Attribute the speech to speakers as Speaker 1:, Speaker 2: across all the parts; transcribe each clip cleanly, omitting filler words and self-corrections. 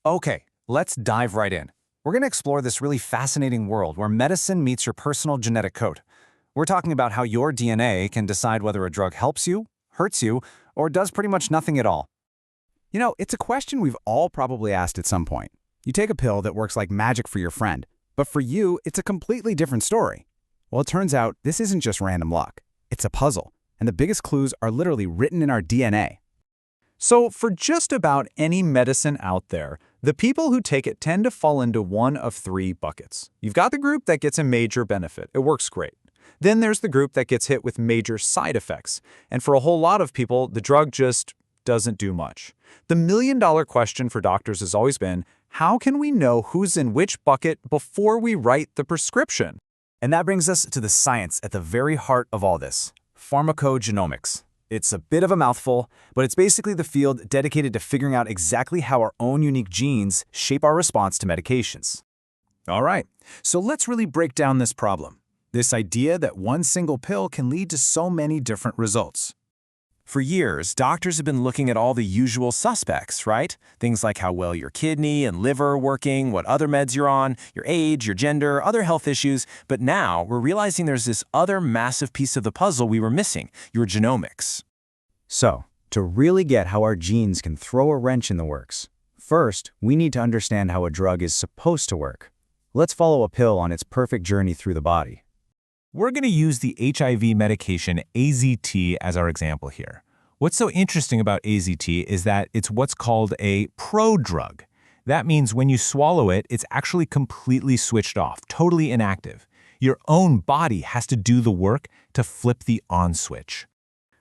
Speaker 1: Okay, let's dive right in. We're going to explore this really fascinating world where medicine meets your personal genetic code. We're talking about how your DNA can decide whether a drug helps you, hurts you, or does pretty much nothing at all.
Speaker 2: It's a question we've all probably asked at some point. You take a pill that works like magic for your friend, but for you, it's a completely different story. Well, it turns out this isn't just random luck. It's a puzzle, and the biggest clues are literally written in our DNA.
Speaker 3: So for just about any medicine out there, the people who take it tend to fall into one of three buckets. You've got the group that gets a major benefit. It works great. Then there's the group that gets hit with major side effects. And for a whole lot of people, the drug just doesn't do much. The million-dollar question for doctors has always been, how can we know who's in which bucket before we write the prescription?
Speaker 1: And that brings us to the science at the very heart of all this, pharmacogenomics. It's a bit of a mouthful, but it's basically the field dedicated to figuring out exactly how our own unique genes shape our response to medications.
Speaker 3: All right, so let's really break down this problem. This idea that one single pill can lead to so many different results.
Speaker 4: For years, doctors have been looking at all the usual suspects, right? Things like how well your kidney and liver are working, what other meds you're on, your age, your gender, other health issues. But now we're realizing there's this other massive piece of the puzzle we were missing, your genomics.
Speaker 2: So, to really get how our genes can throw a wrench in the works, first, we need to understand how a drug is supposed to work. Let's follow a pill on its perfect journey through the body.
Speaker 4: We're going to use the HIV medication AZT as our example here. What's so interesting about AZT is that it's what's called a prodrug. That means when you swallow it, it's actually completely switched off, totally inactive. Your own body has to do the work to flip the on switch.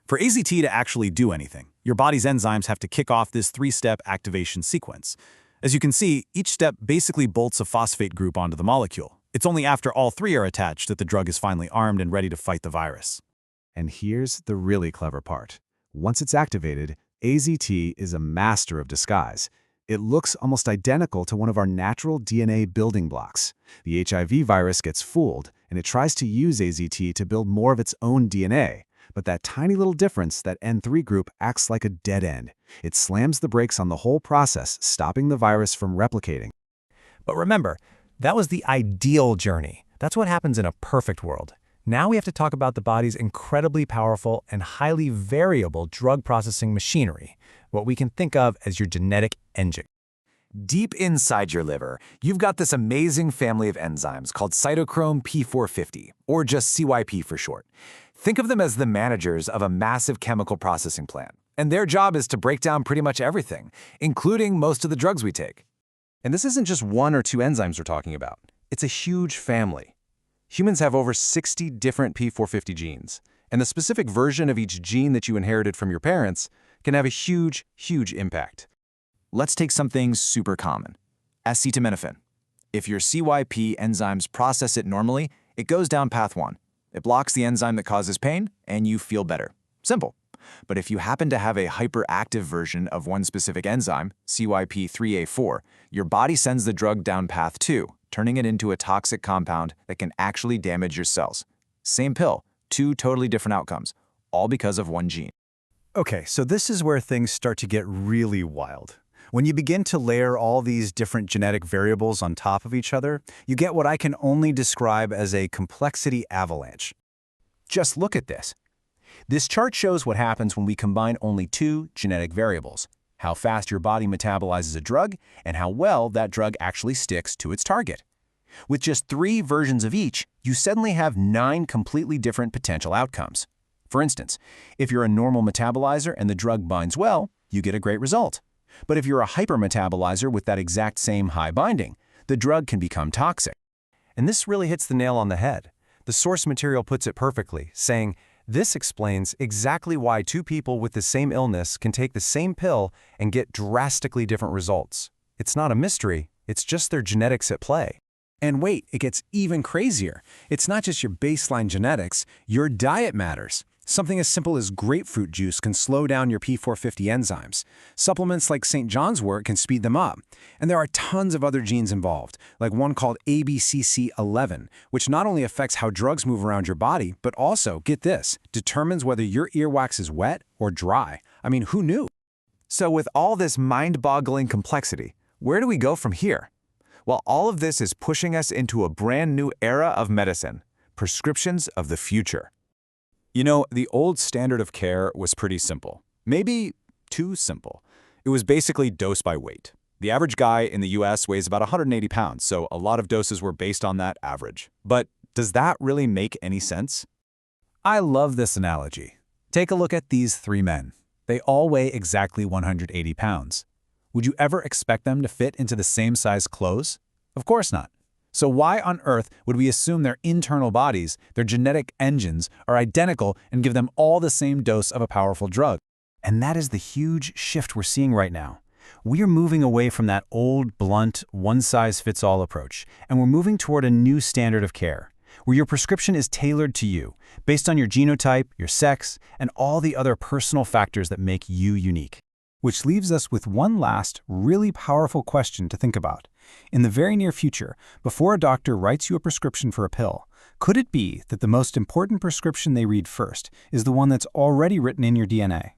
Speaker 1: For AZT to actually do anything, your body's enzymes have to kick off this three-step activation sequence. As you can see, each step basically bolts a phosphate group onto the molecule. It's only after all three are attached that the drug is finally armed and ready to fight the virus.
Speaker 2: And here's the really clever part. Once it's activated, AZT is a master of disguise. It looks almost identical to one of our natural DNA building blocks. The HIV virus gets fooled, and it tries to use AZT to build more of its own DNA. But that tiny little difference, that N3 group, acts like a dead end. It slams the brakes on the whole process, stopping the virus from replicating.
Speaker 4: But remember, that was the ideal journey. That's what happens in a perfect world. Now we have to talk about the body's incredibly powerful and highly variable drug processing machinery, what we can think of as your genetic engine.
Speaker 1: Deep inside your liver, you've got this amazing family of enzymes called cytochrome P450, or just CYP for short. Think of them as the managers of a massive chemical processing plant, and their job is to break down pretty much everything, including most of the drugs we take.
Speaker 5: And this isn't just one or two enzymes we're talking about. It's a huge family. Humans have over 60 different P450 genes, and the specific version of each gene that you inherited from your parents can have a huge, huge impact.
Speaker 1: Let's take something super common, acetaminophen. If your CYP enzymes process it normally, it goes down path 1. It blocks the enzyme that causes pain, and you feel better. Simple. But if you happen to have a hyperactive version of one specific enzyme, CYP3A4, your body sends the drug down path 2, turning it into a toxic compound that can actually damage your cells. Same pill, two totally different outcomes, all because of one gene.
Speaker 3: Okay, so this is where things start to get really wild. When you begin to layer all these different genetic variables on top of each other, you get what I can only describe as a complexity avalanche.
Speaker 4: Just look at this. This chart shows what happens when we combine only two genetic variables, how fast your body metabolizes a drug and how well that drug actually sticks to its target. With just 3 versions of each, you suddenly have 9 completely different potential outcomes. For instance, if you're a normal metabolizer and the drug binds well, you get a great result. But if you're a hypermetabolizer with that exact same high binding, the drug can become toxic.
Speaker 5: And this really hits the nail on the head. The source material puts it perfectly, saying, this explains exactly why two people with the same illness can take the same pill and get drastically different results. It's not a mystery, it's just their genetics at play.
Speaker 3: And wait, it gets even crazier. It's not just your baseline genetics, your diet matters. Something as simple as grapefruit juice can slow down your P450 enzymes. Supplements like St. John's wort can speed them up. And there are tons of other genes involved, like one called ABCC11, which not only affects how drugs move around your body, but also, get this, determines whether your earwax is wet or dry. I mean, who knew?
Speaker 1: So with all this mind-boggling complexity, where do we go from here? Well, all of this is pushing us into a brand new era of medicine, prescriptions of the future.
Speaker 3: You know, the old standard of care was pretty simple. Maybe too simple. It was basically dose by weight. The average guy in the US weighs about 180 pounds, so a lot of doses were based on that average. But does that really make any sense?
Speaker 2: I love this analogy. Take a look at these 3 men. They all weigh exactly 180 pounds. Would you ever expect them to fit into the same size clothes? Of course not. So why on earth would we assume their internal bodies, their genetic engines, are identical and give them all the same dose of a powerful drug?
Speaker 5: And that is the huge shift we're seeing right now. We are moving away from that old, blunt, one-size-fits-all approach, and we're moving toward a new standard of care, where your prescription is tailored to you, based on your genotype, your sex, and all the other personal factors that make you unique.
Speaker 6: Which leaves us with one last, really powerful question to think about. In the very near future, before a doctor writes you a prescription for a pill, could it be that the most important prescription they read first is the one that's already written in your DNA?